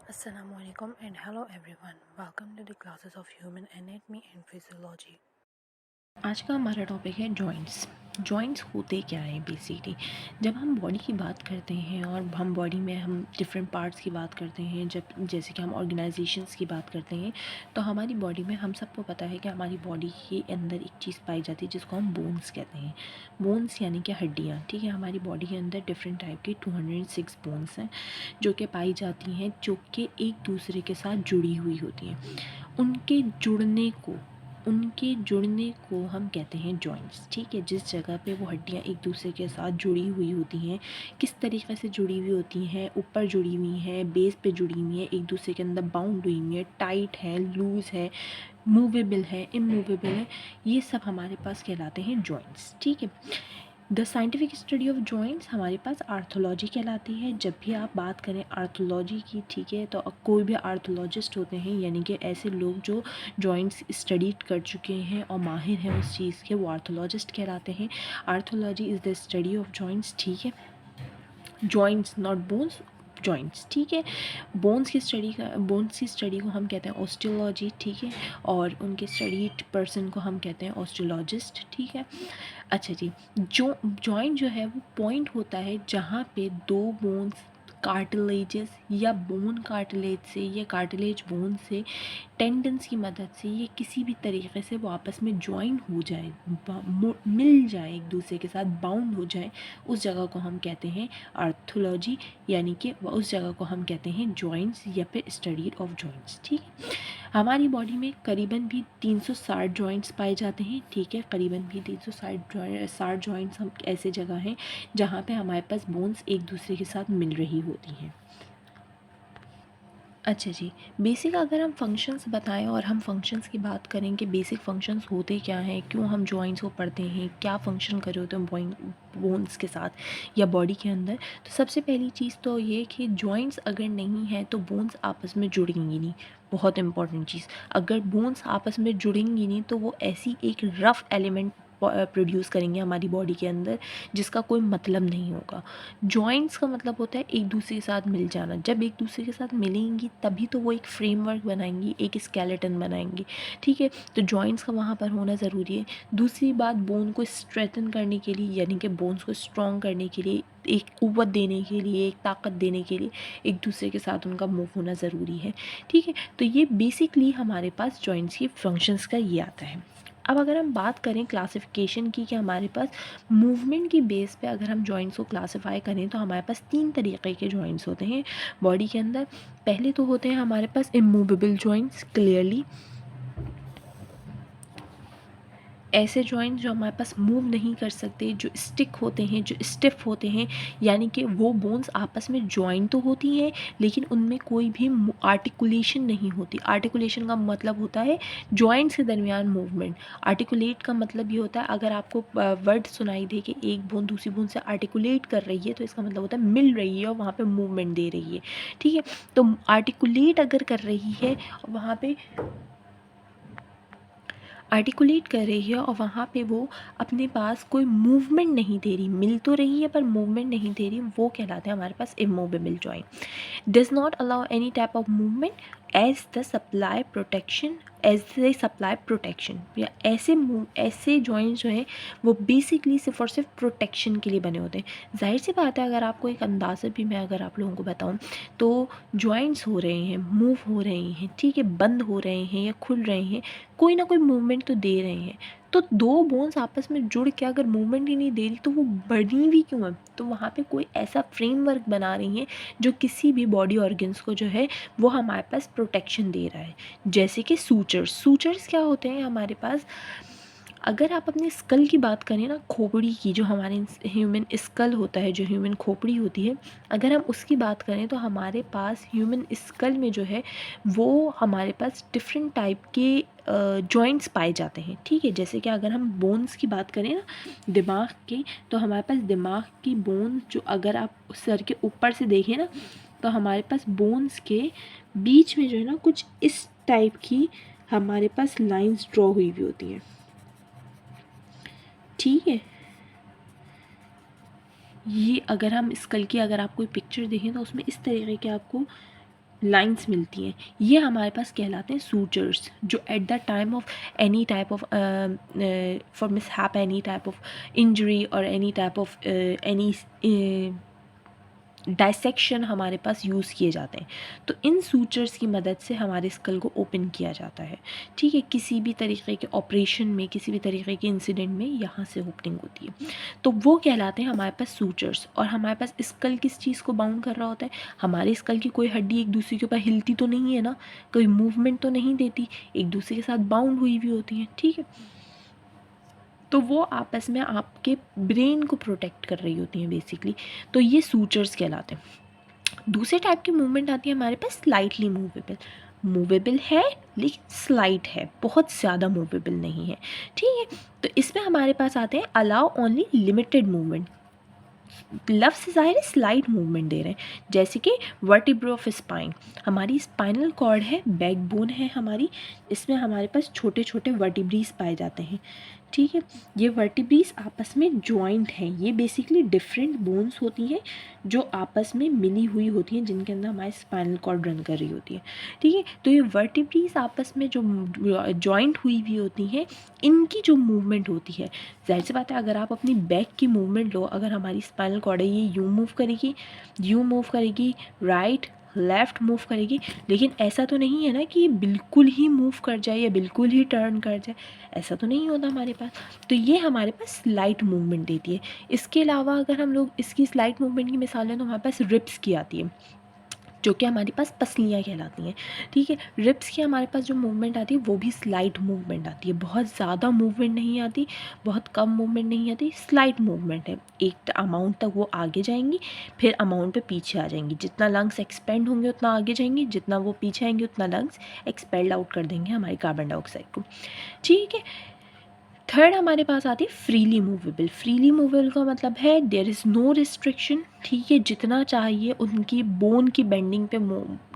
Assalamualaikum and hello everyone. Welcome to the classes of human anatomy and physiology. आज का हमारा topic है joints. Joints होते क्या हैं बेसिकली? जब हम बॉडी की बात करते हैं और हम बॉडी में हम डिफरेंट पार्ट्स की बात करते हैं, जब जैसे कि हम ऑर्गेनाइजेशंस की बात करते हैं, तो हमारी बॉडी में हम सबको पता है कि हमारी बॉडी के अंदर एक चीज़ पाई जाती है जिसको हम बोन्स कहते हैं। बोन्स यानी कि हड्डियाँ, ठीक है। हमारी बॉडी के अंदर डिफरेंट टाइप की 206 बोन्स हैं जो कि पाई जाती हैं, जो कि एक दूसरे के साथ जुड़ी हुई होती हैं। उनके जुड़ने को हम कहते हैं जॉइंट्स, ठीक है। जिस जगह पे वो हड्डियाँ एक दूसरे के साथ जुड़ी हुई होती हैं, किस तरीके से जुड़ी हुई होती हैं, ऊपर जुड़ी हुई हैं, बेस पे जुड़ी हुई हैं, एक दूसरे के अंदर बाउंड हुई हुई हैं, टाइट है, लूज़ है, मूवेबल है, इमूवेबल है, ये सब हमारे पास कहलाते हैं जॉइंट्स, ठीक है। The scientific study of joints हमारे पास आर्थोलॉजी कहलाती है। जब भी आप बात करें आर्थोलॉजी की, ठीक है, तो कोई भी आर्थोलॉजिस्ट होते हैं, यानी कि ऐसे लोग जो जॉइंट्स स्टडी कर चुके हैं और माहिर हैं उस चीज़ के, वो आर्थोलॉजिस्ट कहलाते हैं। Arthrology is the study of joints, ठीक है। जॉइंट्स नॉट बोन्स, जॉइंट्स, ठीक है। बोन्स की स्टडी को हम कहते हैं ऑस्टियोलॉजी, ठीक है। और उनके स्टडीड पर्सन को हम कहते हैं ऑस्टियोलॉजिस्ट, ठीक है। अच्छा जी, जो जॉइंट जो है वो पॉइंट होता है जहाँ पे दो बोन्स कार्टिलेजेस या बोन कार्टिलेज से या कार्टिलेज बोन से टेंडन्स की मदद से ये किसी भी तरीके से वो आपस में ज्वाइन हो जाए, मिल जाए, एक दूसरे के साथ बाउंड हो जाए, उस जगह को हम कहते हैं आर्थोलॉजी, यानी कि उस जगह को हम कहते हैं जॉइंट्स या फिर स्टडी ऑफ जॉइंट्स, ठीक है। हमारी बॉडी में करीबन भी 360 जॉइंट्स पाए जाते हैं, ठीक है। करीबन भी 360 जॉइंट्स हम ऐसे जगह हैं जहाँ पे हमारे पास बोन्स एक दूसरे के साथ मिल रही होती हैं। अच्छा जी, बेसिक अगर हम फंक्शंस बताएं और हम फंक्शंस की बात करें कि बेसिक फंक्शंस होते क्या हैं, क्यों हम जॉइंट्स को पढ़ते हैं, क्या फ़ंक्शन कर रहे होते हैं बोन्स के साथ या बॉडी के अंदर, तो सबसे पहली चीज़ तो ये कि जॉइंट्स अगर नहीं है तो बोन्स आपस में जुड़ेंगी नहीं। बहुत इंपॉर्टेंट चीज़, अगर बोन्स आपस में जुड़ेंगी नहीं तो वो ऐसी एक रफ़ एलिमेंट प्रोड्यूस करेंगे हमारी बॉडी के अंदर जिसका कोई मतलब नहीं होगा। जॉइंट्स का मतलब होता है एक दूसरे के साथ मिल जाना। जब एक दूसरे के साथ मिलेंगी तभी तो वो एक फ्रेमवर्क बनाएंगी, एक स्केलेटन बनाएंगी, ठीक है। तो जॉइंट्स का वहाँ पर होना ज़रूरी है। दूसरी बात, बोन को स्ट्रेथन करने के लिए, यानी कि बोन्स को स्ट्रॉन्ग करने के लिए, एक क़ुव्वत देने के लिए, एक ताकत देने के लिए एक दूसरे के साथ उनका मूव होना ज़रूरी है, ठीक है। तो ये बेसिकली हमारे पास जॉइंट्स की फंक्शंस का ये आता है। अब अगर हम बात करें क्लासिफिकेशन की कि हमारे पास मूवमेंट की बेस पे अगर हम जॉइंट्स को क्लासिफाई करें तो हमारे पास 3 तरीके के जॉइंट्स होते हैं बॉडी के अंदर। पहले तो होते हैं हमारे पास इमूवेबल जॉइंट्स, क्लियरली ऐसे जॉइंट्स जो हमारे पास मूव नहीं कर सकते, जो स्टिक होते हैं, जो स्टिफ होते हैं, यानी कि वो बोन्स आपस में जॉइन तो होती हैं लेकिन उनमें कोई भी आर्टिकुलेशन नहीं होती। आर्टिकुलेशन का मतलब होता है जॉइंट्स के दरमियान मूवमेंट। आर्टिकुलेट का मतलब ये होता है, अगर आपको वर्ड सुनाई दे कि एक बोन दूसरी बोन से आर्टिकुलेट कर रही है तो इसका मतलब होता है मिल रही है और वहाँ पे मूवमेंट दे रही है, ठीक है। तो आर्टिकुलेट अगर कर रही है वहाँ पे आर्टिकुलेट कर रही है और वहाँ पे वो अपने पास कोई मूवमेंट नहीं दे रही, मिल तो रही है पर मूवमेंट नहीं दे रही, वो कहलाते हैं हमारे पास immovable joint. Does not allow any type of movement as they supply protection, या ऐसे जॉइंट्स जो हैं वो बेसिकली सिर्फ और सिर्फ प्रोटेक्शन के लिए बने होते हैं। जाहिर सी बात है, अगर आपको एक अंदाज़ा भी मैं अगर आप लोगों को बताऊं तो जॉइंट्स हो रहे हैं, मूव हो रहे हैं, ठीक है, बंद हो रहे हैं या खुल रहे हैं, कोई ना कोई मूवमेंट तो दे रहे हैं। तो दो बोन्स आपस में जुड़ के अगर मूवमेंट ही नहीं दे रही तो वो बनी भी क्यों है? तो वहाँ पे कोई ऐसा फ्रेमवर्क बना रही हैं जो किसी भी बॉडी ऑर्गन्स को जो है वो हमारे पास प्रोटेक्शन दे रहा है। जैसे कि सूचर्स क्या होते हैं हमारे पास, अगर आप अपने स्कल की बात करें ना, खोपड़ी की, जो हमारे ह्यूमन स्कल होता है, जो ह्यूमन खोपड़ी होती है, अगर हम उसकी बात करें तो हमारे पास ह्यूमन स्कल में जो है वो हमारे पास डिफरेंट टाइप के जॉइंट्स पाए जाते हैं, ठीक है। जैसे कि अगर हम बोन्स की बात करें ना, दिमाग की, तो हमारे पास दिमाग की बोन जो अगर आप सर के ऊपर से देखें ना तो हमारे पास बोन्स के बीच में जो है ना कुछ इस टाइप की हमारे पास लाइंस ड्रॉ हुई हुई होती हैं, ठीक है। ये अगर हम स्कल की अगर आप कोई पिक्चर देखें तो उसमें इस तरीके के आपको लाइंस मिलती हैं, ये हमारे पास कहलाते हैं सूचर्स, जो at the time of any type of for mishap, any type of injury और any type of any dissection हमारे पास यूज़ किए जाते हैं। तो इन सूचर्स की मदद से हमारे स्कल को ओपन किया जाता है, ठीक है। किसी भी तरीके के ऑपरेशन में, किसी भी तरीके के इंसिडेंट में यहाँ से ओपनिंग होती है, तो वो कहलाते हैं हमारे पास सूचर्स। और हमारे पास स्कल किस चीज़ को बाउंड कर रहा होता है, हमारे स्कल की कोई हड्डी एक दूसरे के ऊपर हिलती तो नहीं है ना, कोई मूवमेंट तो नहीं देती, एक दूसरे के साथ बाउंड हुई भी होती हैं, ठीक है। तो वो आपस में आपके ब्रेन को प्रोटेक्ट कर रही होती हैं बेसिकली, तो ये सूचर्स कहलाते हैं। दूसरे टाइप की मूवमेंट आती है हमारे पास स्लाइटली मूवेबल। मूवेबल है लेकिन स्लाइट है, बहुत ज़्यादा मूवेबल नहीं है, ठीक है। तो इसमें हमारे पास आते हैं अलाउ ओनली लिमिटेड मूवमेंट। लफ्ज़ ज़ाहिर है स्लाइट मूवमेंट दे रहे हैं, जैसे कि वर्टिब्रा ऑफ स्पाइन, हमारी स्पाइनल कॉर्ड है, बैकबोन है हमारी, इसमें हमारे पास छोटे छोटे वर्टिब्रीज पाए जाते हैं, ठीक है। ये वर्टिब्रीज आपस में जॉइंट हैं, ये बेसिकली डिफरेंट बोन्स होती हैं जो आपस में मिली हुई होती हैं, जिनके अंदर हमारी स्पाइनल कॉर्ड रन कर रही होती है, ठीक है। तो ये वर्टिब्रीज आपस में जो जॉइंट हुई भी होती हैं, इनकी जो मूवमेंट होती है, जाहिर सी बात है अगर आप अपनी बैक की मूवमेंट लो, अगर हमारी स्पाइनल कॉर्ड है ये यूँ मूव करेगी, राइट लेफ़्ट मूव करेगी, लेकिन ऐसा तो नहीं है ना कि ये बिल्कुल ही मूव कर जाए या बिल्कुल ही टर्न कर जाए, ऐसा तो नहीं होता हमारे पास। तो ये हमारे पास स्लाइट मूवमेंट देती है। इसके अलावा अगर हम लोग इसकी स्लाइट मूवमेंट की मिसाल लें तो हमारे पास रिब्स की आती है, जो कि हमारे पास पसलियाँ कहलाती हैं, ठीक है। रिब्स की हमारे पास जो मूवमेंट आती है वो भी स्लाइट मूवमेंट आती है, बहुत ज़्यादा मूवमेंट नहीं आती, बहुत कम मूवमेंट नहीं आती, स्लाइट मूवमेंट है। एक अमाउंट तक वो आगे जाएंगी, फिर अमाउंट पे पीछे आ जाएंगी, जितना लंग्स एक्सपेंड होंगे उतना आगे जाएंगी, जितना वो पीछे आएंगे उतना लंग्स एक्सपेल्ड आउट कर देंगे हमारे कार्बन डाइऑक्साइड को, ठीक है। थर्ड हमारे पास आती है फ्रीली मूवेबल। फ्रीली मूवेबल का मतलब है देयर इज़ नो रिस्ट्रिक्शन, ठीक है। जितना चाहिए उनकी बोन की बेंडिंग पे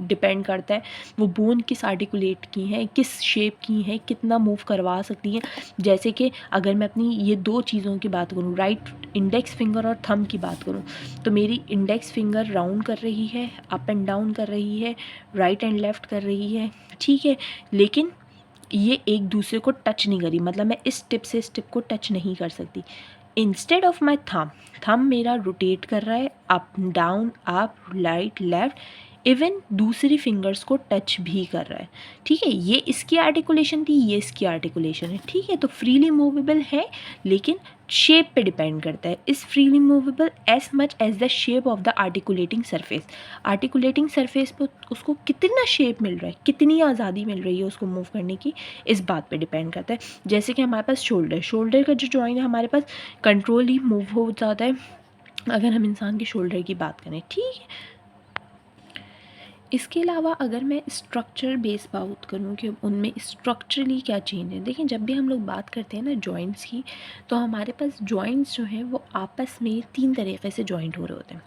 डिपेंड करता है, वो बोन किस आर्टिकुलेट की हैं, किस शेप की हैं, कितना मूव करवा सकती हैं। जैसे कि अगर मैं अपनी ये दो चीज़ों की बात करूँ, राइट इंडेक्स फिंगर और थंब की बात करूँ, तो मेरी इंडेक्स फिंगर राउंड कर रही है, अप एंड डाउन कर रही है, राइट एंड लेफ़्ट कर रही है, ठीक है, लेकिन ये एक दूसरे को टच नहीं करी, मतलब मैं इस टिप से इस टिप को टच नहीं कर सकती। इंस्टेड ऑफ माई थंब मेरा रोटेट कर रहा है, up down, up right left, even दूसरी फिंगर्स को टच भी कर रहा है, ठीक है। ये इसकी आर्टिकुलेशन थी, ये इसकी आर्टिकुलेशन है, ठीक है। तो फ्रीली मूवेबल है लेकिन शेप पे डिपेंड करता है। इस freely movable as much as the shape of the articulating surface. Articulating surface पर उसको कितना शेप मिल रहा है, कितनी आज़ादी मिल रही है उसको मूव करने की, इस बात पे डिपेंड करता है। जैसे कि हमारे पास शोल्डर का जो जॉइंट है हमारे पास कंट्रोली मूव हो जाता है अगर हम इंसान के शोल्डर की बात करें, ठीक है। इसके अलावा अगर मैं स्ट्रक्चर बेस बात करूँ कि उनमें स्ट्रक्चरली क्या चेंज है, देखिए जब भी हम लोग बात करते हैं ना जॉइंट्स की, तो हमारे पास जॉइंट्स जो हैं वो आपस में तीन तरीके से जॉइंट हो रहे होते हैं।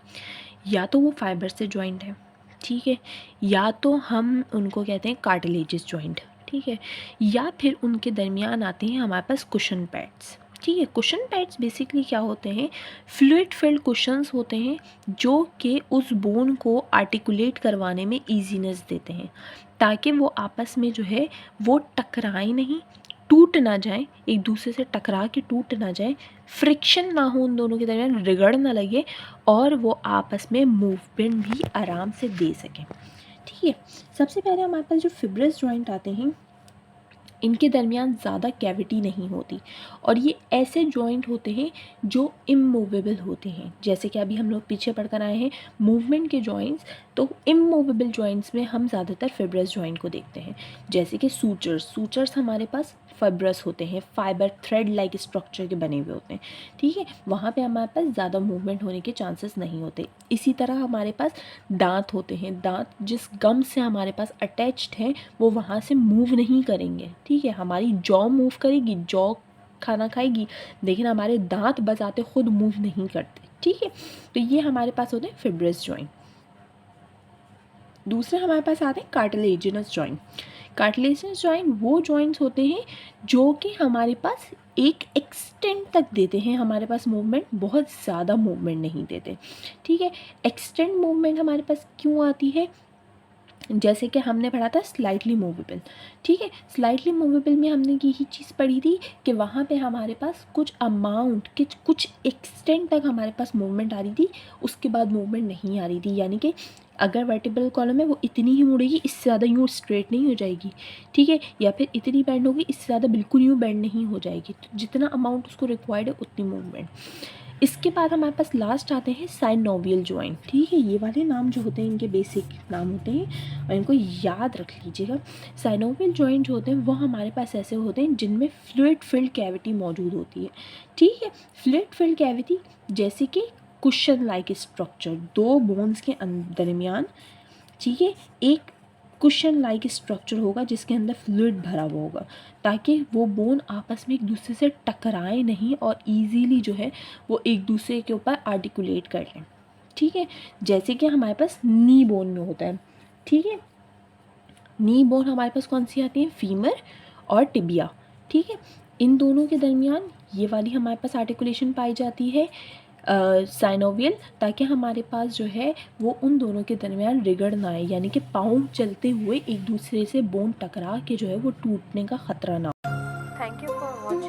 या तो वो फाइबर से जॉइंट है, ठीक है, या तो हम उनको कहते हैं कार्टिलेजियस जॉइंट, ठीक है, या फिर उनके दरमियान आते हैं हमारे पास कुशन पैड्स, ठीक है। कुशन पैड्स बेसिकली क्या होते हैं, फ्लूइड फिल्ड कुशंस होते हैं जो कि उस बोन को आर्टिकुलेट करवाने में ईजीनेस देते हैं, ताकि वो आपस में जो है वो टकराए नहीं, टूट ना जाए, एक दूसरे से टकरा के टूट ना जाए, फ्रिक्शन ना हो उन दोनों के दरमियान, रिगड़ ना लगे, और वो आपस में मूवमेंट भी आराम से दे सकें, ठीक है। सबसे पहले हमारे पास जो फिब्रस जॉइंट आते हैं, इनके दरमियान ज़्यादा कैविटी नहीं होती, और ये ऐसे जॉइंट होते हैं जो इमूवेबल होते हैं। जैसे कि अभी हम लोग पीछे पढ़कर आए हैं मूवमेंट के जॉइंट्स, तो इमूवेबल जॉइंट्स में हम ज़्यादातर फिब्रस जॉइंट को देखते हैं। जैसे कि सूचर्स हमारे पास फाइब्रस होते हैं, फाइबर थ्रेड लाइक स्ट्रक्चर के बने हुए होते हैं, ठीक है, वहाँ पे हमारे पास ज़्यादा मूवमेंट होने के चांसेस नहीं होते। इसी तरह हमारे पास दांत होते हैं, दांत जिस गम से हमारे पास अटैच्ड हैं वो वहाँ से मूव नहीं करेंगे, ठीक है। हमारी जॉ मूव करेगी, जॉ खाना खाएगी, लेकिन हमारे दांत बजाते खुद मूव नहीं करते, ठीक है। तो ये हमारे पास होते हैं फिब्रस जॉइंट। दूसरे हमारे पास आते हैं कार्टिलेजिनस जॉइंट। कार्टिलेजिनस जॉइंट वो जॉइंट्स होते हैं जो कि हमारे पास एक एक्सटेंट तक देते हैं हमारे पास मूवमेंट, बहुत ज़्यादा मूवमेंट नहीं देते, ठीक है। एक्सटेंट मूवमेंट हमारे पास क्यों आती है, जैसे कि हमने पढ़ा था स्लाइटली मूवेबल, ठीक है। स्लाइटली मूवेबल में हमने यही चीज़ पढ़ी थी कि वहाँ पे हमारे पास कुछ अमाउंट कुछ एक्सटेंट तक हमारे पास मूवमेंट आ रही थी, उसके बाद मूवमेंट नहीं आ रही थी। यानी कि अगर वर्टिब्रल कॉलम है वो इतनी ही मुड़ेगी, इससे ज़्यादा यूँ स्ट्रेट नहीं हो जाएगी, ठीक है। या फिर इतनी बेंड होगी, इससे ज़्यादा बिल्कुल यूँ बेंड नहीं हो जाएगी। तो जितना अमाउंट उसको रिक्वायर्ड है उतनी मूवमेंट। इसके बाद हमारे पास लास्ट आते हैं साइनोवियल जॉइंट, ठीक है। ये वाले नाम जो होते हैं इनके बेसिक नाम होते हैं और इनको याद रख लीजिएगा। साइनोवियल जॉइंट जो होते हैं वो हमारे पास ऐसे होते हैं जिनमें फ्लूइड फिल्ड कैविटी मौजूद होती है, ठीक है। फ्लूइड फिल्ड कैविटी जैसे कि कुशन लाइक स्ट्रक्चर, दो बोन्स के दरमियान, ठीक है, एक कुशन लाइक स्ट्रक्चर होगा जिसके अंदर फ्लूइड भरा हुआ होगा, ताकि वो बोन आपस में एक दूसरे से टकराए नहीं और इजीली जो है वो एक दूसरे के ऊपर आर्टिकुलेट कर लें, ठीक है। जैसे कि हमारे पास नी बोन में होता है, ठीक है। नी बोन हमारे पास कौन सी आती है, फीमर और टिबिया, ठीक है। इन दोनों के दरमियान ये वाली हमारे पास आर्टिकुलेशन पाई जाती है साइनोवियल, ताकि हमारे पास जो है वो उन दोनों के दरमियान रिगड़ ना आए, यानी कि पाँव चलते हुए एक दूसरे से बोन टकरा के जो है वो टूटने का ख़तरा ना हो। Thank you for watching.